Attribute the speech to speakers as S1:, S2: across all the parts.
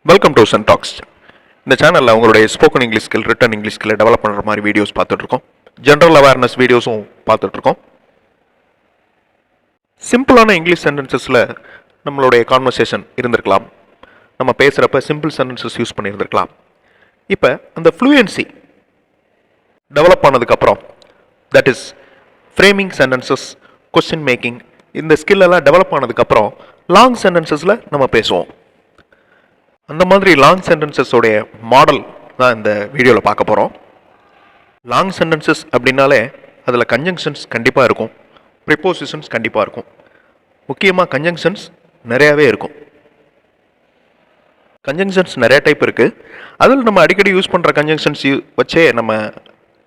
S1: Welcome to Sun tax. இந்த சேனலில் உங்களுடைய spoken English skill, return English skill develop பண்ணுற மாதிரி வீடியோஸ் பார்த்துட்ருக்கோம். ஜென்ரல் அவேர்னஸ் வீடியோஸும் பார்த்துட்ருக்கோம். சிம்பிளான இங்கிலீஷ் சென்டென்சஸில் நம்மளுடைய கான்வர்சேஷன் இருந்திருக்கலாம். நம்ம பேசுகிறப்ப சிம்பிள் சென்டென்சஸ் யூஸ் பண்ணியிருந்திருக்கலாம். இப்போ அந்த ஃப்ளூயன்சி டெவலப் ஆனதுக்கப்புறம், that is framing sentences, question making, இந்த ஸ்கில்லெல்லாம் டெவலப் ஆனதுக்கப்புறம் லாங் சென்டென்சஸில் நம்ம பேசுவோம். அந்த மாதிரி லாங் சென்டென்சஸோடைய மாடல் தான் இந்த வீடியோவில் பார்க்க போகிறோம். லாங் சென்டென்சஸ் அப்படின்னாலே அதில் கன்ஜங்ஷன்ஸ் கண்டிப்பாக இருக்கும், ப்ரிப்போசிஷன்ஸ் கண்டிப்பாக இருக்கும். முக்கியமாக கன்ஜங்ஷன்ஸ் நிறையாவே இருக்கும். கன்ஜங்ஷன்ஸ் நிறைய டைப் இருக்குது. அதில் நம்ம அடிக்கடி யூஸ் பண்ணுற கன்ஜங்ஷன்ஸ் வச்சே நம்ம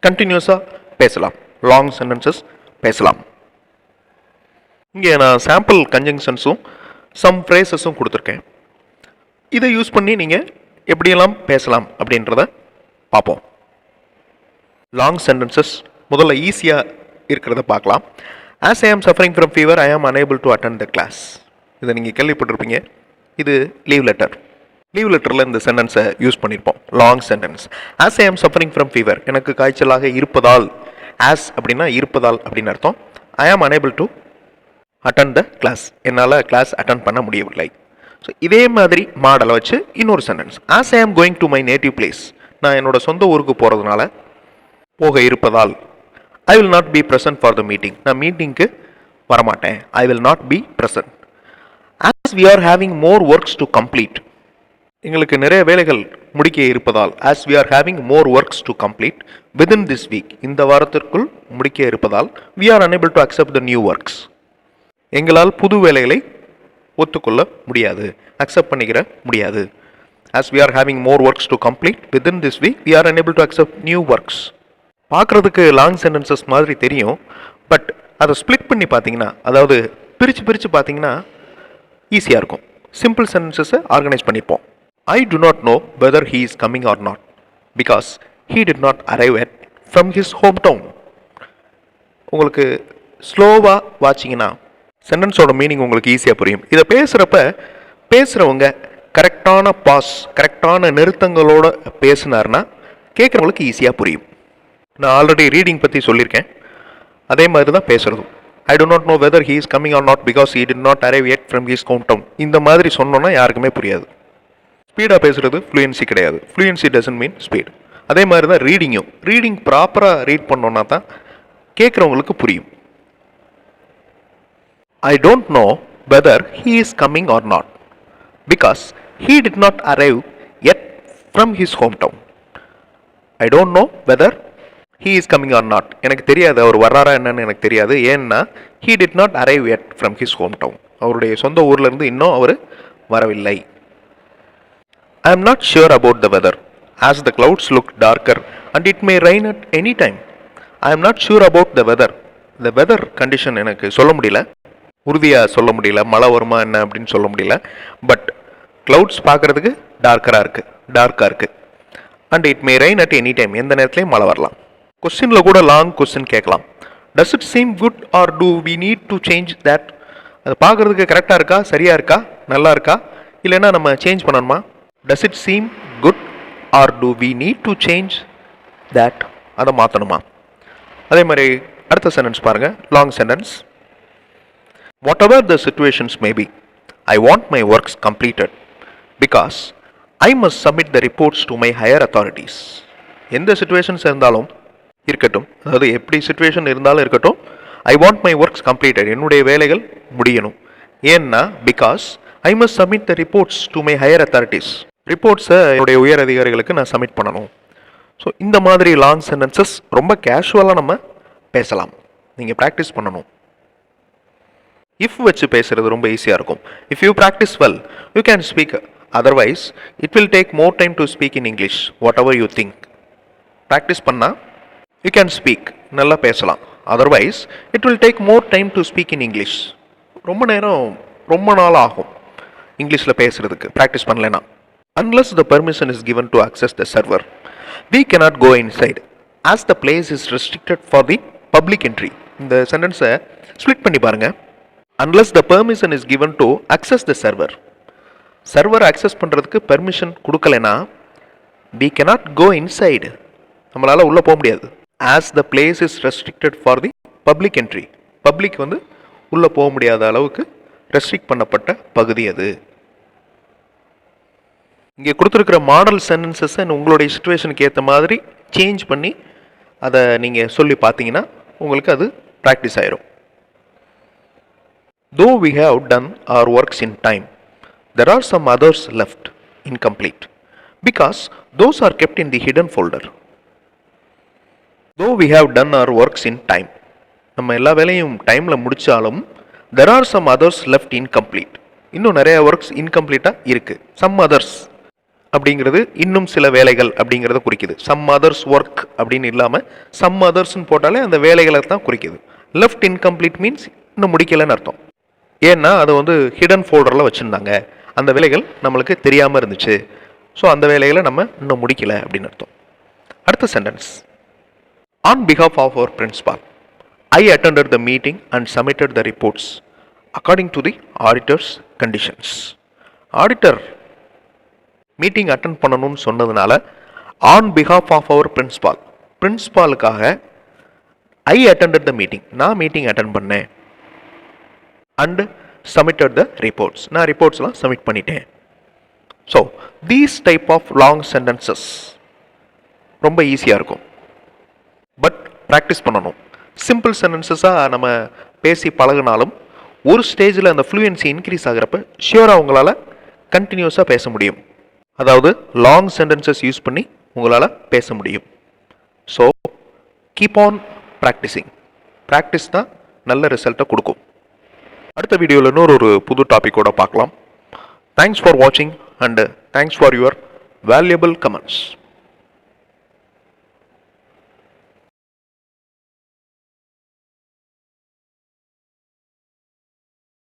S1: கண்டினியூஸாக பேசலாம், லாங் சென்டென்சஸ் பேசலாம். இங்கே நான் சாம்பிள் கன்ஜங்ஷன்ஸும் சம் ஃப்ரேசஸும் கொடுத்துருக்கேன். இதை யூஸ் பண்ணி நீங்கள் எப்படியெல்லாம் பேசலாம் அப்படின்றத பார்ப்போம். லாங் சென்டென்சஸ் முதல்ல ஈஸியாக இருக்கிறத பார்க்கலாம். ஆஸ் ஐ ஆம் suffering from fever, I am unable to attend the class. இதை நீங்கள் கேள்விப்பட்டிருப்பீங்க. இது லீவ் லெட்டர். லீவ் லெட்டரில் இந்த சென்டென்ஸை யூஸ் பண்ணியிருப்போம். Long sentence. ஆஸ் ஐ ஆம் சஃபரிங் ஃப்ரம் ஃபீவர், எனக்கு காய்ச்சலாக இருப்பதால். ஆஸ் அப்படின்னா இருப்பதால் அப்படின்னு அர்த்தம். I am unable to attend the class, என்னால் கிளாஸ் அட்டெண்ட் பண்ண முடியவில்லை. ஸோ இதே மாதிரி மாடலை வச்சு இன்னொரு sentence. As I am going to my native place, நான் என்னோட சொந்த ஊருக்கு போகிறதுனால, போக இருப்பதால். I will not be present for the meeting, நான் மீட்டிங்க்கு வரமாட்டேன். I will not be present. As we are having more works to complete, எங்களுக்கு நிறைய வேலைகள் முடிக்க இருப்பதால். As we are having more works to complete within this week, இந்த வாரத்திற்குள் முடிக்க இருப்பதால். We are unable to accept the new works, எங்களால் புது வேலைகளை ஒத்துக்கொள்ள முடியாது, அக்செப்ட் பண்ணிக்கிற முடியாது. As we are having more works to complete within this week, we are unable to accept new works. பார்க்குறதுக்கு லாங் சென்டென்சஸ் மாதிரி தெரியும், பட் அதை ஸ்ப்ளிட் பண்ணி பார்த்தீங்கன்னா, அதாவது பிரித்து பார்த்தீங்கன்னா ஈஸியாக இருக்கும். சிம்பிள் சென்டென்சஸை ஆர்கனைஸ் பண்ணிப்போம். I do not know whether he is coming or not because he did not arrive at from his home town. உங்களுக்கு ஸ்லோவாக வாட்சிங்கன்னா சென்டென்ஸோட மீனிங் உங்களுக்கு ஈஸியாக புரியும். இதை பேசுகிறவங்க கரெக்டான பாஸ், கரெக்டான நிறுத்தங்களோடு பேசினார்னா கேட்குறவங்களுக்கு ஈஸியாக புரியும். நான் ஆல்ரெடி ரீடிங் பற்றி சொல்லியிருக்கேன், அதே மாதிரி தான் பேசுகிறதும். I do not know whether he is coming or not because he did not arrive at from his home town. இந்த மாதிரி சொன்னோன்னா யாருக்குமே புரியாது. ஸ்பீடாக பேசுகிறது ஃப்ளூயன்சி கிடையாது. Fluency doesn't mean speed. அதே மாதிரி தான் ரீடிங்கும். ரீடிங் ப்ராப்பராக ரீட் பண்ணோன்னா தான் கேட்குறவங்களுக்கு புரியும். I don't know whether he is coming or not because he did not arrive yet from his hometown. I don't know whether he is coming or not. எனக்கு தெரியாது அவர் வர்றாரா என்னன்னு எனக்கு தெரியாது. ஏன்னா he did not arrive yet from his hometown. அவருடைய சொந்த ஊர்ல இருந்து இன்னும் அவர் வரவில்லை. I am not sure about the weather as the clouds look darker and it may rain at any time. I am not sure about the weather. The weather condition எனக்கு சொல்ல முடியல, உறுதியாக சொல்ல முடியல, மழை வருமா என்ன அப்படின்னு சொல்ல முடியல. பட் க்ளவுட்ஸ் பார்க்குறதுக்கு டார்க்காக இருக்குது. And it may rain at any time, எந்த நேரத்துலையும் மழை வரலாம். கொஸ்டினில் கூட லாங் கொஸ்டின் கேட்கலாம். Does it seem good or do we need to change that? அது பார்க்குறதுக்கு கரெக்டாக இருக்கா, சரியாக இருக்கா, நல்லா இருக்கா, இல்லைன்னா நம்ம சேஞ்ச் பண்ணணுமா? Does it seem good or do we need to change that? அதை மாற்றணுமா? அதே மாதிரி அடுத்த சென்டென்ஸ் பாருங்கள், long sentence. Whatever the situations may be, I want my works completed because I must submit the reports to my higher authorities. எந்த situations இருந்தாலும் இருக்கட்டும், அதாவது எப்படி சிச்சுவேஷன் இருந்தாலும் இருக்கட்டும், I want my works completed, என்னுடைய வேலைகள் முடியணும். ஏன்னா because I must submit the reports to my higher authorities, ரிப்போர்ட்ஸை என்னுடைய உயர் அதிகாரிகளுக்கு நான் சப்மிட் பண்ணணும். ஸோ இந்த மாதிரி லாங் சென்டென்சஸ் ரொம்ப கேஷுவலாக நம்ம பேசலாம். நீங்கள் ப்ராக்டிஸ் பண்ணணும். இஃப் வச்சு பேசுகிறது ரொம்ப ஈஸியாக இருக்கும். If you practise well you can speak, otherwise it will take more time to speak in English whatever you think. Practice பண்ணால் யூ கேன் ஸ்பீக், நல்லா பேசலாம். Otherwise it will take more time to speak in English. ரொம்ப நாள் ஆகும் இங்கிலீஷில் பேசுகிறதுக்கு practice பண்ணலைன்னா. Unless the permission is given to access the server we cannot go inside as the place is restricted for the public entry. இந்த சென்டென்ஸை split பண்ணி பாருங்கள். Unless the permission is given to access the server. Server access பண்ணுறதுக்கு permission கொடுக்கலைன்னா we cannot go inside. நம்மளால் உள்ளே போக முடியாது. as the place is restricted for the public entry. Public வந்து உள்ளே போக முடியாத அளவுக்கு ரெஸ்ட்ரிக்ட் பண்ணப்பட்ட பகுதி அது. இங்கே கொடுத்துருக்கிற மாடல் சென்டென்சஸை உங்களுடைய சிச்சுவேஷனுக்கு ஏற்ற மாதிரி சேஞ்ச் பண்ணி அதை நீங்கள் சொல்லி பார்த்தீங்கன்னா உங்களுக்கு அது ப்ராக்டிஸ் ஆயிரும். Though we have done our works in time, there are some others left incomplete because those are kept in the hidden folder. Though we have done our works in time, நம்ம எல்லா வேலையும் டைமில் முடித்தாலும் there are some others left incomplete. இன்னும் நிறைய works இன்கம்ப்ளீட்டாக இருக்குது. some others அப்படிங்கிறது இன்னும் சில வேலைகள் அப்படிங்கிறத குறிக்குது. some others work அப்படின்னு இல்லாமல் some othersன்னு போட்டாலே அந்த வேலைகளை தான் குறிக்குது. left incomplete மீன்ஸ் இன்னும் முடிக்கலைன்னு அர்த்தம். ஏன்னா அது வந்து ஹிடன் ஃபோல்டரில் வச்சுருந்தாங்க, அந்த வேலைகள் நம்மளுக்கு தெரியாமல் இருந்துச்சு, ஸோ அந்த வேலைகளை நம்ம இன்னும் முடிக்கலை அப்படின்னு அர்த்தம். அடுத்த sentence, on behalf of our principal I attended the meeting and submitted the reports according to the auditors conditions. Auditor meeting attend பண்ணணும்னு சொன்னதுனால on behalf of our principal, பிரின்சிபாலுக்காக ஐ அட்டெண்டட் த மீட்டிங், நான் meeting attend பண்ணேன், and submitted the reports, நான் ரிப்போர்ட்ஸ்லாம் submit பண்ணிட்டேன். So these type of long sentences ரொம்ப ஈஸியாக இருக்கும், பட் ப்ராக்டிஸ் பண்ணணும். சிம்பிள் சென்டென்சஸாக நம்ம பேசி பழகினாலும் ஒரு ஸ்டேஜில் அந்த ஃப்ளூயன்சி இன்க்ரீஸ் ஆகிறப்ப ஷியோராக உங்களால் கண்டினியூஸாக பேச முடியும். அதாவது லாங் சென்டென்சஸ் யூஸ் பண்ணி உங்களால் பேச முடியும். So keep on practising. Practice தான் நல்ல ரிசல்ட்டை கொடுக்கும். அடுத்த வீடியோவில் இன்னொரு புது டாப்பிக்கோட பார்க்கலாம். தேங்க்ஸ் ஃபார் வாட்சிங் and thanks for your valuable comments.